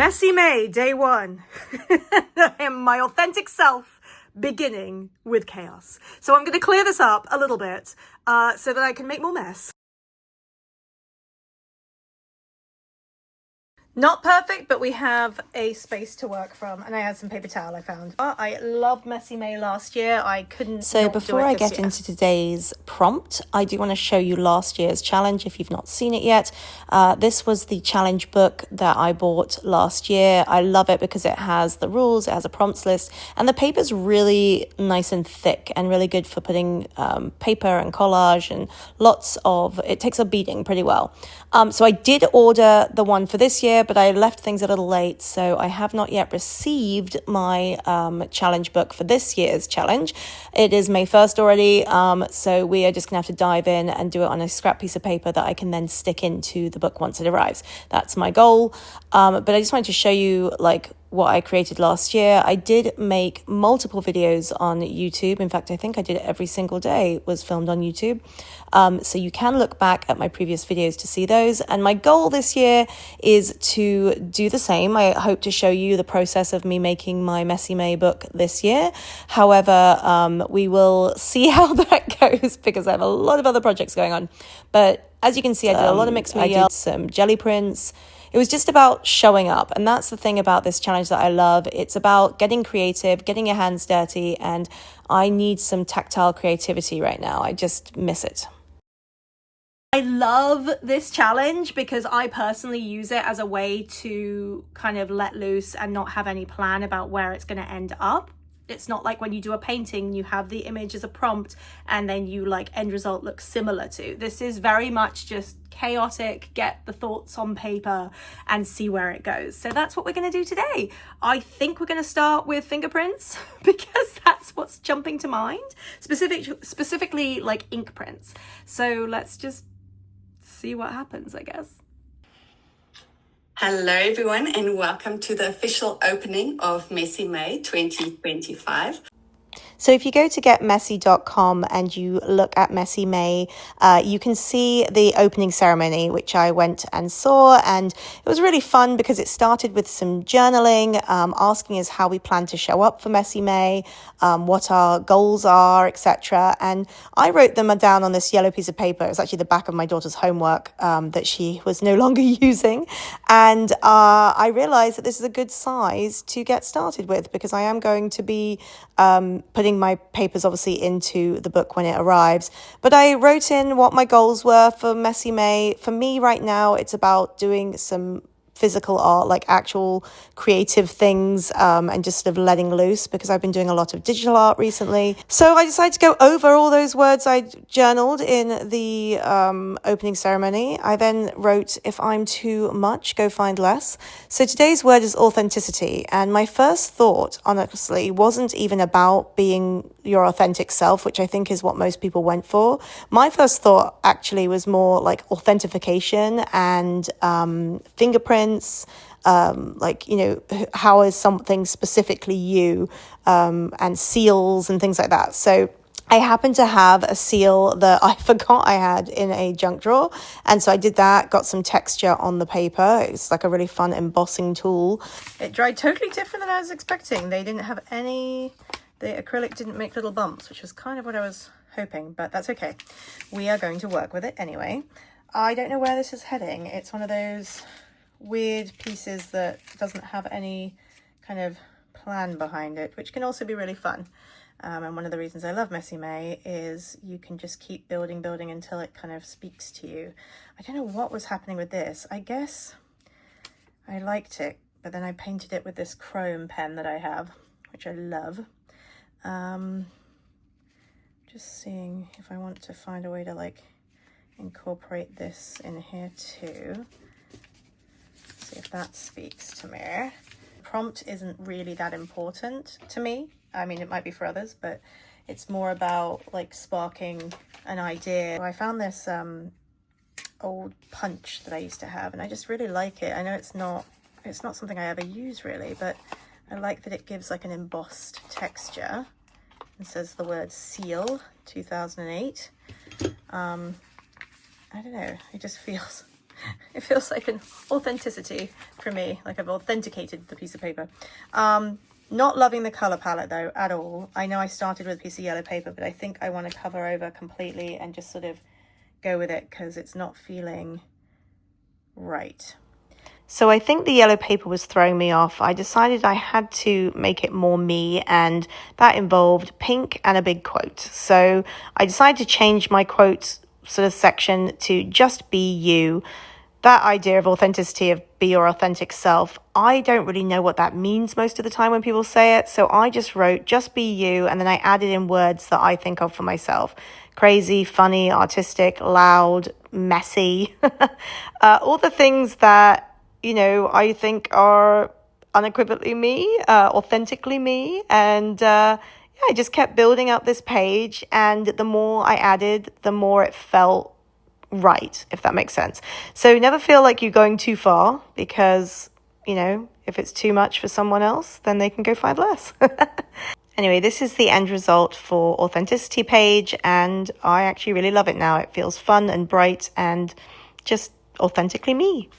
Messy May, day one. I am my authentic self, beginning with chaos. So I'm going to clear this up a little bit so that I can make more mess. Not perfect, but we have a space to work from, and I had some paper towel I found. I loved Messy May last year. I couldn't. So before I get into today's prompt, I do want to show you last year's challenge if you've not seen it yet. This was the challenge book that I bought last year. I love it because it has the rules, it has a prompts list, and the paper's really nice and thick and really good for putting paper and collage and it takes a beating pretty well. So I did order the one for this year, but I left things a little late, so I have not yet received my challenge book for this year's challenge. It is May 1st already, so we are just gonna have to dive in and do it on a scrap piece of paper that I can then stick into the book once it arrives. That's my goal, but I just wanted to show you what I created last year. I did make multiple videos on YouTube. In fact, I think I did it every single day was filmed on YouTube. So you can look back at my previous videos to see those. And my goal this year is to do the same. I hope to show you the process of me making my Messy May book this year. However, we will see how that goes because I have a lot of other projects going on. But as you can see, I did a lot of mixed media, I did some jelly prints. It was just about showing up. And that's the thing about this challenge that I love. It's about getting creative, getting your hands dirty, and I need some tactile creativity right now. I just miss it. I love this challenge because I personally use it as a way to kind of let loose and not have any plan about where it's going to end up. It's not like when you do a painting, you have the image as a prompt and then you end result looks similar to. This is very much just chaotic, get the thoughts on paper and see where it goes. So that's what we're going to do today. I think we're going to start with fingerprints because that's what's jumping to mind, specifically like ink prints. So let's just see what happens, I guess. Hello everyone and welcome to the official opening of Messy May 2025. So if you go to getmessy.com and you look at Messy May, you can see the opening ceremony, which I went and saw. And it was really fun because it started with some journaling, asking us how we plan to show up for Messy May, what our goals are, etc. And I wrote them down on this yellow piece of paper. It's actually the back of my daughter's homework that she was no longer using. And I realized that this is a good size to get started with because I am going to be putting my papers obviously into the book when it arrives. But I wrote in what my goals were for Messy May. For me right now, it's about doing some physical art, like actual creative things, and just sort of letting loose because I've been doing a lot of digital art recently. So I decided to go over all those words I journaled in the opening ceremony. I then wrote, if I'm too much, go find less. So today's word is authenticity. And my first thought, honestly, wasn't even about being your authentic self, which I think is what most people went for. My first thought actually was more like authentication and fingerprints, how is something specifically you, and seals and things like that. So I happen to have a seal that I forgot I had in a junk drawer. And so I did that, got some texture on the paper. It's like a really fun embossing tool. It dried totally different than I was expecting. They didn't have the acrylic didn't make little bumps, which was kind of what I was hoping, but that's okay. We are going to work with it anyway. I don't know where this is heading. It's one of those weird pieces that doesn't have any kind of plan behind it, which can also be really fun. And one of the reasons I love Messy May is you can just keep building until it kind of speaks to you. I don't know what was happening with this. I guess I liked it, but then I painted it with this chrome pen that I have, which I love. Just seeing if I want to find a way to incorporate this in here too. See if that speaks to me. Prompt isn't really that important to me. I mean, it might be for others, but it's more about sparking an idea. I found this old punch that I used to have, and I just really like it. I know it's not something I ever use really, but I like that it gives an embossed texture. It says the word seal 2008. I don't know, it just feels It feels like an authenticity for me, like I've authenticated the piece of paper. Not loving the color palette though at all. I know I started with a piece of yellow paper, but I think I want to cover over completely and just sort of go with it because it's not feeling right. So I think the yellow paper was throwing me off. I decided I had to make it more me, and that involved pink and a big quote. So I decided to change my quote sort of section to just be you. That idea of authenticity, of be your authentic self, I don't really know what that means most of the time when people say it. So I just wrote just be you, and then I added in words that I think of for myself. Crazy, funny, artistic, loud, messy. All the things that, you know, I think are unequivocally me, authentically me. And yeah, I just kept building up this page. And the more I added, the more it felt right, if that makes sense. So never feel like you're going too far, because, you know, if it's too much for someone else, then they can go find less. Anyway, this is the end result for Authenticity page, and I actually really love it now. It feels fun and bright and just authentically me.